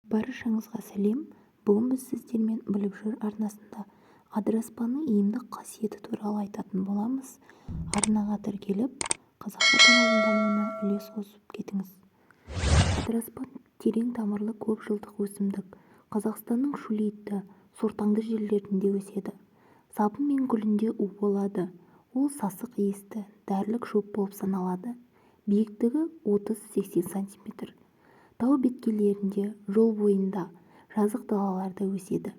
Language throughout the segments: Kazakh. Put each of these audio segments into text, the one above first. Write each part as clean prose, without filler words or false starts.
Баршаңызға сәлем. Бүгін біз сіздермен біліп жүр арнасында адыраспанның емдік қасиеті туралы айтатын боламыз. Арнаға тіркеліп, қазақша каналының дамуына үлес қосып кетіңіз. Адыраспан терең тамырлы көп жылдық өсімдік. Қазақстанның шөлейтті, сортаңды жерлерінде өседі. Сабы мен гүлінде у болады. Ол сасық иісті, дәрілік шөп болып саналады. Биіктігі 30-80 см. Тау беткейлерінде, жол бойында, жазық далаларда өседі.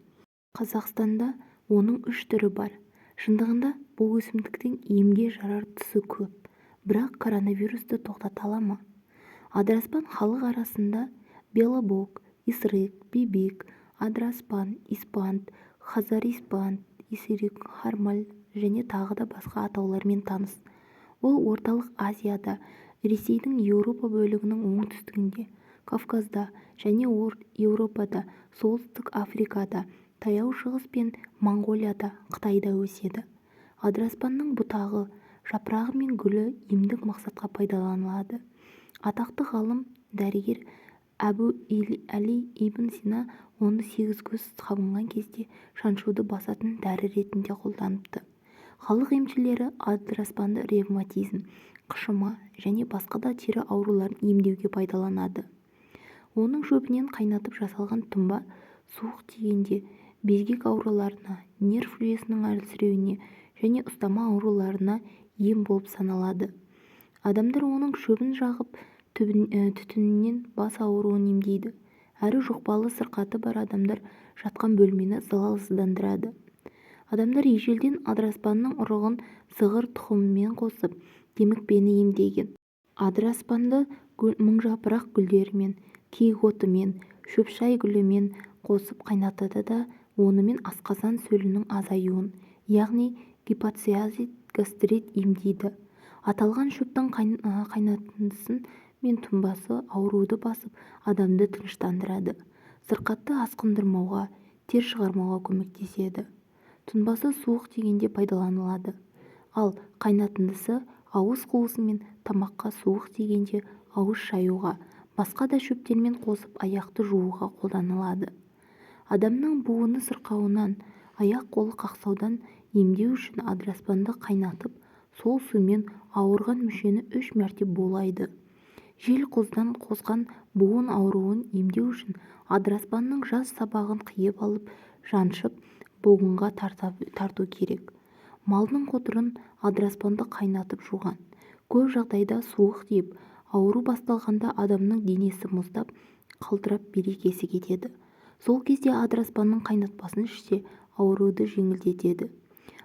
Қазақстанда оның 3 түрі бар. Шындығында бұл өсімдіктің емге жарар тұсы көп, бірақ коронавирусты тоқтата ала ма? Адыраспан халық арасында белобок, исрек, бибек, адыраспан, испант, хазар-испант, исрек, хармаль және тағы да басқа атаулармен таныс. Ол орталық Азияда, Ресейдің Еуропа бөлігінің оңтүстігінде, Кавказда және Еуропада, солтүстік Африкада, Таяу Шығыс пен Моңғолияда, Қытайда өседі. Адыраспанның бұтағы, жапырағы мен гүлі емдік мақсатқа пайдаланылады. Атақты ғалым, дәрігер Әбу Әли ибн Сина оны 8 көз қабынған кезде шаншуды басатын дәрі ретінде қолданыпты. Халық емшілері адыраспанды ревматизм, қышыма және басқа да тері ауруларын емдеуге пайдаланады. Оның шөбінен қайнатып жасалған тұнба суық тигенде безгек ауруларына, нерв жүйесінің әлсіреуіне және ұстама ауруларына ем болып саналады. Адамдар оның шөбін жағып, түтінінен бас ауруын емдейді. Әрі жұқпалы сырқаты бар адамдар жатқан бөлмені залалсыздандырады. Адамдар ежелден адыраспанның ұрығын зығыр тұқымымен қосып, демікпені емдеген. Адыраспанды мыңжапырақ гүлдерімен, киік отымен, шөпшай гүлімен қосып қайнатады да онымен асқазан сөлінің азаюын, яғни гипоциязит, гастрит емдейді. Аталған шөптің қайнатындысы мен тұнбасы ауруды басып, адамды тыныштандырады. Сырқатты асқындырмауға, тер шығармауға көмектеседі. Тұнбасы суық тигенде пайдаланылады. Ал қайнатындысы ауыз қуысы мен тамаққа суық тигенде ауыз шаюға, басқа да шөптермен қосып аяқты жууға қолданылады. Адамның буыны сырқауынан, аяқ-қолы қақсаудан емдеу үшін адыраспанды қайнатып, сол сумен ауырған мүшені 3 мәрте булайды. Жел қоздан қозған буын ауруын емдеу үшін адыраспанның жас сабағын қиып алып, жаншып, буынға тарту керек. Малдың қотырын адыраспанды қайнатып жуған. Көп жағдайда суық тиіп, ауру басталғанда адамның денесі мұздап, қалтырап берекесі кетеді. Сол кезде адыраспанның қайнатпасын ішсе, ауруды жеңілдетеді.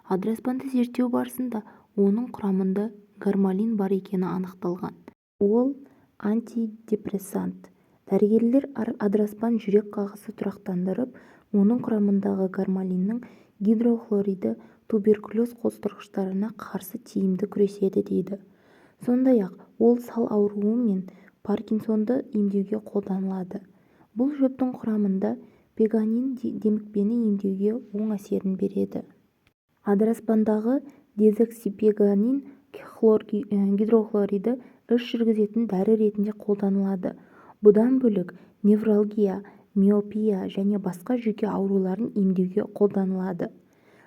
Адыраспанды зерттеу барысында оның құрамында гармалин бар екені анықталған. Ол антидепрессант. Дәрігерлер адыраспан жүрек қағысы тұрақтандырып, оның құрамындағы гармалиннің гидрохлориді туберкулез қоздырғыштарына қарсы тиімді күреседі дейді. Сондай-ақ ол сал ауруы мен Паркинсонды емдеуге қолданылады. Бұл шөптің құрамында пеганин демікпені емдеуге оң әсерін береді. Адыраспандағы дезоксипеганин гидрохлориді іш жүргізетін дәрі ретінде қолданылады. Бұдан бөлек невралгия, миопия және басқа жүйке ауруларын емдеуге қолданылады.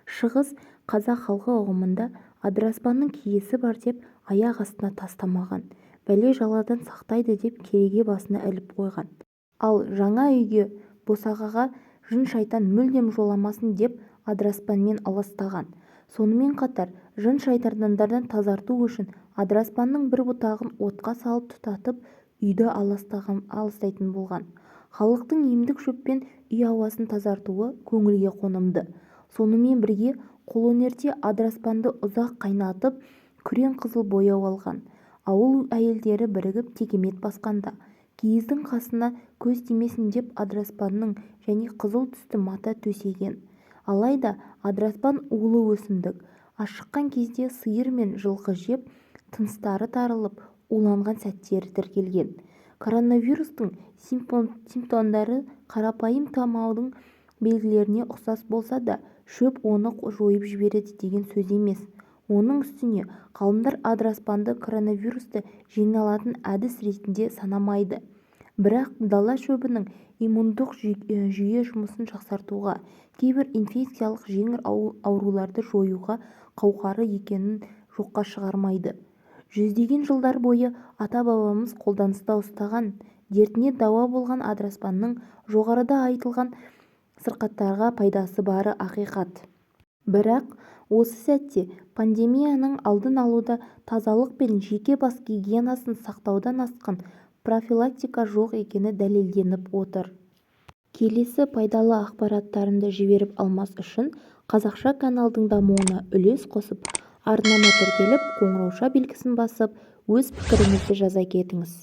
Шығыс қазақ халқы ұғымында адыраспанның киесі бар деп аяқ астына тастамаған, бәле-жаладан сақтайды деп кереге басына іліп қойған. Ал жаңа үйге, босағаға жын-шайтан мүлдем жоламасын деп адыраспанмен аластаған. Сонымен қатар жын-шайтандардан тазарту үшін адыраспанның бір бұтағын отқа салып тұтатып, үйді аластайтын болған. Халықтың емдік шөппен үй ауасын тазартуы көңілге қонымды. Сонымен бірге қолөнерде адыраспанды ұзақ қайнатып, күрең қызыл бояу алған. Ауыл әйелдері бірігіп текемет басқанда, киіздің қасына көз тимесін деп адыраспанның және қызыл түсті мата төсеген. Алайда адыраспан улы өсімдік. Ашыққан кезде сиыр мен жылқы жеп, тыныстары тарылып, уланған сәттері тіркелген. Коронавирустың симптомдары қарапайым тұмаудың белгілеріне ұқсас болса да, шөп оны жойып жібереді деген сөз емес. Оның үстіне ғалымдар адыраспанды коронавирусты жеңе алатын әдіс ретінде санамайды. Бірақ дала шөбінің иммундық жүйе жұмысын жақсартуға, кейбір инфекциялық жеңіл ауруларды жоюға қауқары екенін жоққа шығармайды. Жүздеген жылдар бойы ата-бабамыз қолданыста ұстаған, дертіне дауа болған адыраспанның жоғарыда айтылған сырқаттарға пайдасы бары ақиқат. Бірақ осы сәтте пандемияның алдын алуда тазалық пен жеке бас гигиенасын сақтаудан асқан профилактика жоқ екені дәлелденіп отыр. Келесі пайдалы ақпараттарымды жіберіп алмас үшін қазақша каналдың дамуына үлес қосып, арнама тіркеліп, қоңырауша белгісін басып, өз пікіріңізді жаза кетіңіз.